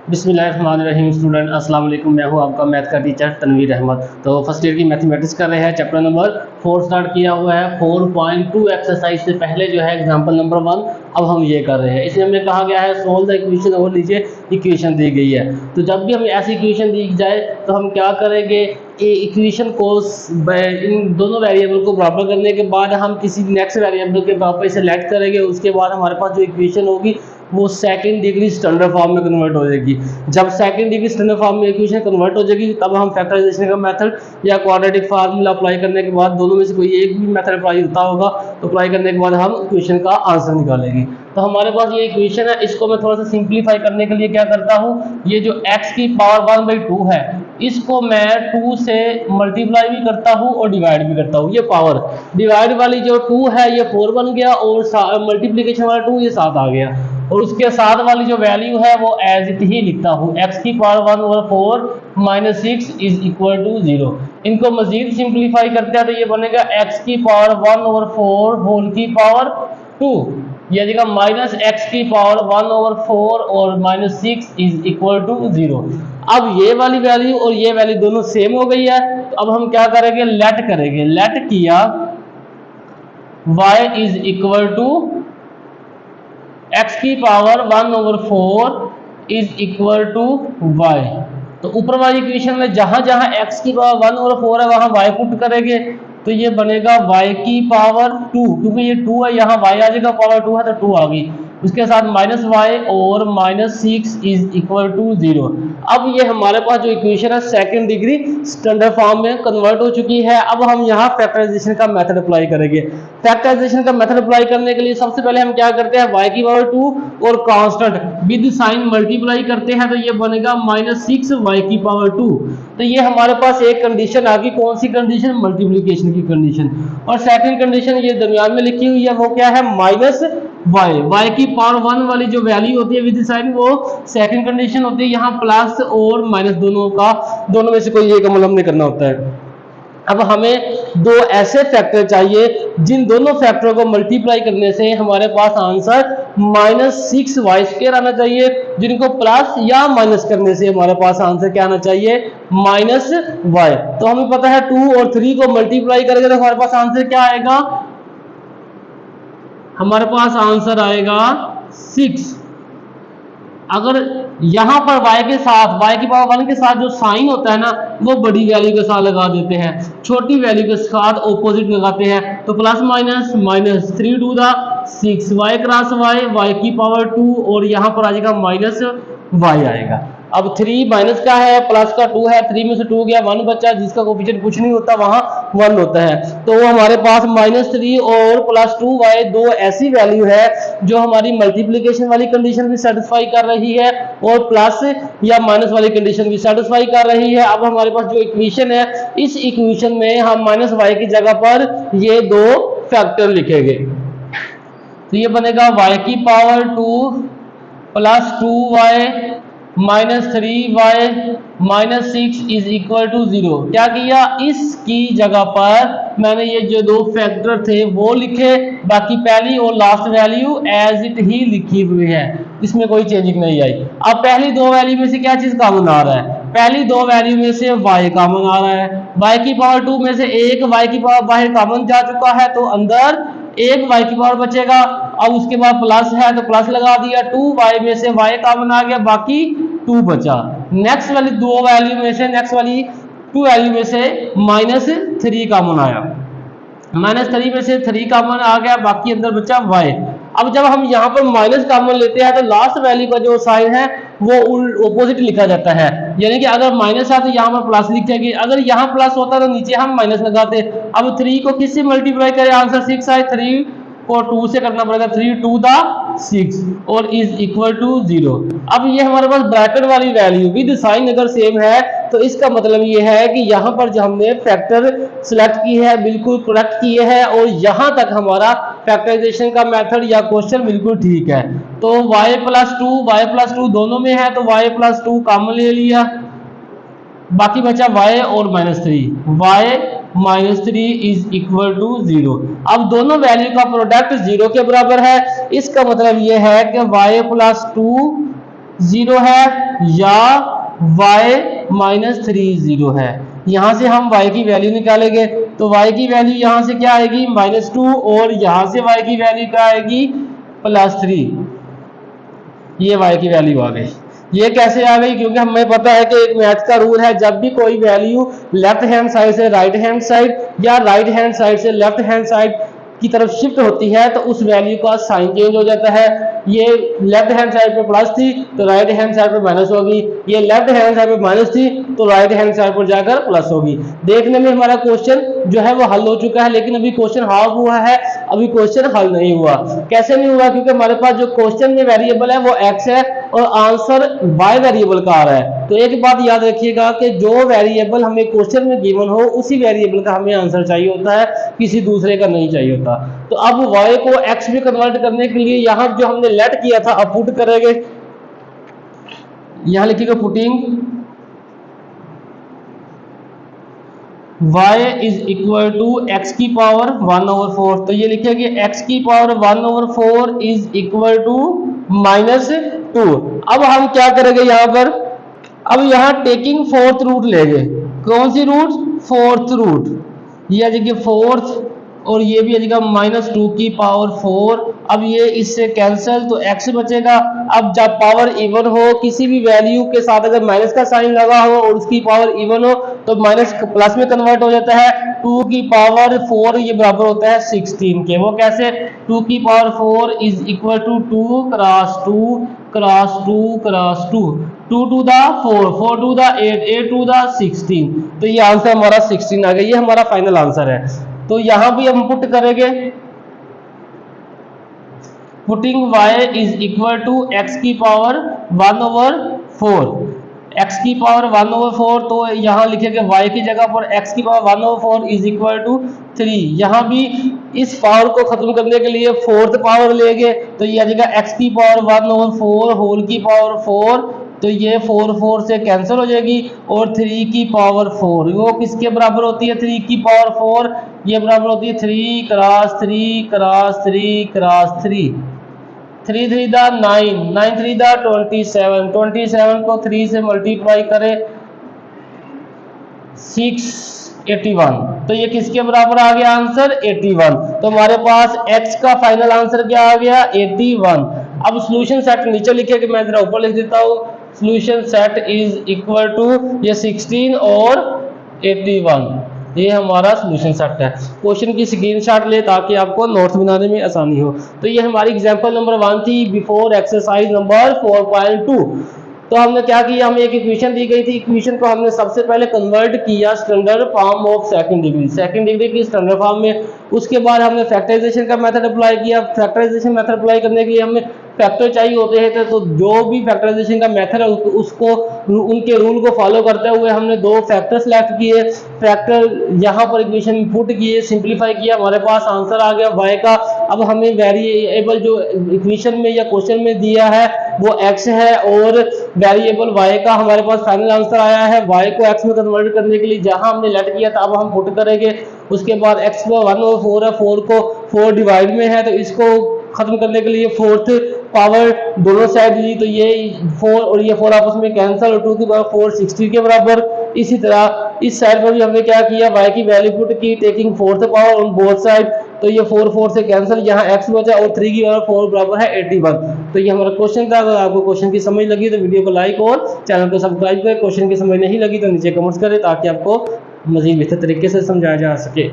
बिस्मिल्लाहिर्रहमानिर्रहीम। स्टूडेंट अस्सलाम वालेकुम, मैं हूं आपका मैथ का टीचर तनवीर अहमद। तो फर्स्ट ईयर की मैथमेटिक्स कर रहे हैं, चैप्टर नंबर 4 स्टार्ट किया हुआ है। 4.2 एक्सरसाइज से पहले जो है एग्जांपल नंबर 1 अब हम ये कर रहे हैं। इसमें हमें कहा गया है सोल्व द इक्वेशन, और नीचे इक्वेशन दी गई है। तो जब भी हमें ऐसी इक्वेशन दी जाए तो हम क्या करेंगे, इक्वेशन को इन दोनों वेरिएबल को बराबर करने के बाद हम किसी नेक्स्ट वेरिएबल के बराबर इसे लेट करेंगे। उसके बाद हमारे पास जो इक्वेशन होगी वो सेकंड डिग्री स्टैंडर्ड फॉर्म में कन्वर्ट हो जाएगी। जब सेकंड डिग्री स्टैंडर्ड फॉर्म में इक्वेशन कन्वर्ट हो जाएगी तब हम फैक्टराइजेशन का मेथड या क्वाड्रेटिक फार्मूला अप्लाई करने के बाद, दोनों में से कोई एक भी मेथड अप्लाई होता होगा तो अप्लाई करने के बाद हम इक्वेशन का आंसर निकालेंगे। तो हमारे पास ये इक्वेशन है, इसको मैं थोड़ा सा सिंप्लीफाई करने के लिए क्या करता हूँ, ये जो x की पावर 1/2 है इसको मैं 2 से मल्टीप्लाई भी करता हूँ और डिवाइड भी करता हूँ। ये पावर डिवाइड वाली जो 2 है ये 4 बन गया और मल्टीप्लीकेशन वाला 2 ये 7 आ गया, और उसके साथ वाली जो वैल्यू है वो एज इट ही लिखता हूँ। x की power 1/4 minus 6 is equal to 0। इनको मजीद सिंप्लीफाई करते हैं तो ये बनेगा x की पावर 1/4 होल की पावर 2, ये जगह माइनस x की पावर 1/4 और माइनस 6 इज इक्वल टू 0। अब ये वाली वैल्यू और ये वैल्यू दोनों सेम हो गई है, तो अब हम क्या करेंगे, लेट करेंगे। लेट किया y is equal to x की power 1/4 is equal to y। तो ऊपर वाली इक्वेशन में जहां जहां x की पावर 1/4 है वहां y पुट करेंगे, तो ये बनेगा y की पावर 2, क्योंकि ये 2 है यहाँ y आ जाएगा, पावर 2 है तो 2 आ गई, उसके साथ माइनस y और माइनस 6 इज इक्वल टू 0। अब ये हमारे पास जो इक्वेशन है सेकंड डिग्री स्टैंडर्ड फॉर्म में कन्वर्ट हो चुकी है। अब हम यहाँ फैक्टराइजेशन का मेथड अप्लाई करेंगे। फैक्टराइजेशन का मेथड अप्लाई करने के लिए सबसे पहले हम क्या करते हैं, y की पावर 2 और कांस्टेंट विद साइन मल्टीप्लाई करते हैं, तो ये बनेगा माइनस 6 y की पावर 2। तो ये हमारे पास एक कंडीशन आ गई, कौन सी कंडीशन, मल्टीप्लिकेशन की कंडीशन। और सेकंड कंडीशन ये दरमियान में लिखी हुई है, वो क्या है, माइनस y की पावर 1 वाली जो वैल्यू होती है विद साइन वो सेकंड कंडीशन होती है। यहाँ प्लस और माइनस दोनों में से कोई एक अमल हमने करना होता है। अब हमें दो ऐसे फैक्टर चाहिए जिन दोनों फैक्टरों को मल्टीप्लाई करने से हमारे पास आंसर -6y² आना चाहिए, जिनको प्लस या माइनस करने से हमारे पास आंसर क्या आना चाहिए, -y। तो हमें पता है 2 और 3 को मल्टीप्लाई करेंगे तो हमारे पास आंसर क्या आएगा, हमारे पास आंसर आएगा 6। अगर यहां पर y के साथ, y की पावर 1 के साथ जो साइन होता है ना वो बड़ी वैल्यू के साथ लगा देते हैं, छोटी वैल्यू के साथ ऑपोजिट लगाते हैं, तो plus minus minus 3 to the 6 y cross y की पावर 2 और यहां पर आ जाएगा माइनस y आएगा। अब 3 माइनस का है, प्लस का 2 है, 3 में से 2 गया, 1 बचा, जिसका कोएफिशिएंट कुछ नहीं होता वहां 1 होता है। तो वो हमारे पास -3 और +2y दो ऐसी वैल्यू है जो हमारी मल्टीप्लिकेशन वाली कंडीशन भी सेटिस्फाई कर रही है और प्लस या माइनस वाली कंडीशन भी सेटिस्फाई कर रही है। अब हमारे पास जो इक्वेशन है, इस इक्वेशन में हम -y की जगह पर ये दो फैक्टर लिखेंगे, तो ये बनेगा y की power 2 plus 2y minus 3y minus 6 is equal to 0। क्या किया, इसकी जगह पर मैंने ये जो दो फैक्टर थे वो लिखे, बाकी पहली और लास्ट वैल्यू एज इट ही लिखी हुई है, इसमें कोई चेंजिंग नहीं आई। अब पहली दो वैल्यू में से क्या चीज कॉमन आ रहा है, पहली दो वैल्यू में से y कॉमन आ रहा है, y की पावर 2 में से एक y की पावर बाहर कॉमन जा चुका है तो अंदर एक y की पावर बचेगा। अब उसके बाद प्लस है तो प्लस लगा दिया, 2y में से y कॉमन आ गया, बाकी 2 बचा। नेक्स्ट वाली दो वैल्यू में से, नेक्स्ट वाली 2 वैल्यू में से -3 कॉमन आया, -3 में से 3 कॉमन आ गया, बाकी अंदर बचा y। अब जब हम यहाँ पर माइनस कॉमन लेते हैं तो लास्ट वैल्यू का जो साइन है वो ऑपोजिट लिखा जाता है, यानी कि अगर माइनस है तो यहाँ पर प्लस लिखेंगे, अगर यहाँ प्लस होता तो नीचे हम माइनस लगाते। अब 3 को किससे मल्टीप्लाई करें, आंसर 6 आए, 3 को 2 से करना पड़ेगा, 3 टू द 6 और इज इक्वल टू 0। अब ये हमारे पास ब्रैकेट वाली वैल्यू विद साइन अगर सेम है तो इसका मतलब ये है कि यहाँ पर जो हमने फैक्टर सिलेक्ट की है बिल्कुल करेक्ट किए है और यहाँ तक हमारा फैक्टराइजेशन का मेथड या क्वेश्चन बिल्कुल ठीक है। तो y +2 दोनों में है तो y+2 कॉमन ले लिया, बाकी बचा y और -3, y-3 इज इक्वल टू 0। अब दोनों वैल्यू का प्रोडक्ट 0 के बराबर है, इसका मतलब यह है कि y+2 0 है या y माइनस 3 0 है। यहाँ से हम y की वैल्यू निकालेंगे तो y की वैल्यू यहाँ से क्या आएगी -2 और यहाँ से y की वैल्यू क्या आएगी +3। ये y की वैल्यू आ गई। ये कैसे आ गई? क्योंकि हमें पता है कि एक मैथ का रूल है, जब भी कोई वैल्यू लेफ्ट हैंड साइड से राइट हैंड साइड या राइट हैंड साइड से लेफ्ट हैंड साइड की तरफ शिफ्ट होती है तो उस वैल्यू का साइन चेंज हो जाता है। ये लेफ्ट हैंड साइड पे प्लस थी तो राइट हैंड साइड पे माइनस होगी, ये लेफ्ट हैंड साइड पे माइनस थी तो राइट हैंड साइड पर जाकर प्लस होगी। देखने में हमारा क्वेश्चन जो है वो हल हो चुका है, लेकिन अभी क्वेश्चन हाफ हुआ है, अभी क्वेश्चन हल नहीं हुआ। कैसे नहीं हुआ? क्योंकि हमारे पास जो क्वेश्चन में वेरिएबल है वो x है और आंसर y वेरिएबल का आ रहा है। तो एक बात याद रखिएगा कि जो वेरिएबल हमें क्वेश्चन में गिवन हो उसी वेरिएबल का हमें आंसर चाहिए होता है, किसी दूसरे का नहीं चाहिए होता। तो अब y को x में कन्वर्ट करने के लिए यहाँ जो हमने लेट किया था अब पुट करेंगे। यहाँ लिखिएगा putting y is equal to x की पावर 1/4। तो ये लिखेंगे x की पावर 1/4 इज इक्वल टू -2। अब हम क्या करेंगे यहाँ पर? अब यहाँ टेकिंग फोर्थ रूट लेंगे। कौन सी रूट? Fourth root. ये आ जाएगी फोर्थ और ये भी आ जाएगा -2 की पावर 4। अब ये इससे कैंसिल तो x बचेगा। अब जब पावर इवन हो, किसी भी वैल्यू के साथ अगर माइनस का साइन लगा हो और उसकी पावर इवन हो तो माइनस प्लस में कन्वर्ट हो जाता है। 2 की पावर 4 ये बराबर होता है 16 के। वो कैसे? 2 की power 4 is equal to 2 cross 2 cross 2 cross 2, 2 to the 4, 4 to the 8, 8 to the 16। तो ये आंसर हमारा 16 आ गया। ये हमारा फाइनल आंसर है। तो यहां भी हम पुट करेंगे putting y is equal to x की पावर 1/4, x की पावर 1/4। तो यहाँ लिखेंगे y की जगह पर x की पावर 1/4 इज इक्वल टू 3। यहाँ भी इस पावर को खत्म करने के लिए फोर्थ पावर लेंगे तो ये आ जाएगा x की पावर 1/4 होल की पावर 4। तो ये 4 से कैंसिल हो जाएगी और 3 की पावर 4 वो किसके बराबर होती है? 3 की पावर 4 ये बराबर होती है 3 क्रॉस 3 क्रॉस 3 क्रॉस 3, 3 3 दा 9, 9 3 दा 27, 27 को 3 से मल्टीप्लाई करें 681। तो ये किसके बराबर आ गया आंसर? 81। तो हमारे पास x का फाइनल आंसर क्या आ गया? 81। अब सॉल्यूशन सेट नीचे लिखे कि मैं जरा ऊपर लिख देता हूँ। Solution set is equal to ये 16 और 81। ये हमारा सॉल्यूशन सेट है। क्वेश्चन की स्क्रीनशॉट ले ताकि आपको नोट्स बनाने में आसानी हो। तो ये हमारी एग्जांपल नंबर 1 थी बिफोर एक्सरसाइज नंबर 4.2। तो हमने क्या किया? हमें एक इक्वेशन दी गई थी, इक्वेशन को हमने सबसे पहले कन्वर्ट किया standard form of second degree की स्टैंडर्ड फॉर्म में। उसके बाद हमने फैक्टराइजेशन का मेथड अप्लाई किया। फैक्टराइजेशन मेथड अप्लाई करने के लिए हमें फैक्टर चाहिए होते हैं तो जो भी फैक्टराइजेशन का मेथड है उसको उनके रूल को फॉलो करते हुए हमने दो फैक्टर सेलेक्ट किए। फैक्टर यहाँ पर इक्वेशन में पुट किए, सिंप्लीफाई किया, हमारे पास आंसर आ गया y का। अब हमें वेरिएबल जो इक्वेशन में या क्वेश्चन में दिया है वो x है और वेरिएबल y का हमारे पास फाइनल आंसर आया है। y को x में कन्वर्ट करने के लिए जहां हमने लेट किया था अब हम पुट करेंगे। उसके बाद x को 1/4 है, 4 को 4 डिवाइड में है तो इसको खत्म करने के लिए फोर्थ पावर दोनों साइड ली तो ये 4 और ये 4 आपस में कैंसिल और 2 की पावर 4 60 के बराबर। इसी तरह इस साइड पर भी हमने क्या किया? y की वैल्यू पुट की taking fourth power on both side. तो ये 4 से कैंसिल, यहाँ x बचा और 3 की पावर 4 बराबर है 81। तो ये हमारा क्वेश्चन था। अगर आपको क्वेश्चन की समझ लगी तो वीडियो को लाइक और चैनल को सब्सक्राइब करें। क्वेश्चन की समझ नहीं लगी तो नीचे कमेंट्स करें ताकि आपको मजीद बेहतर तरीके से समझाया जा सके।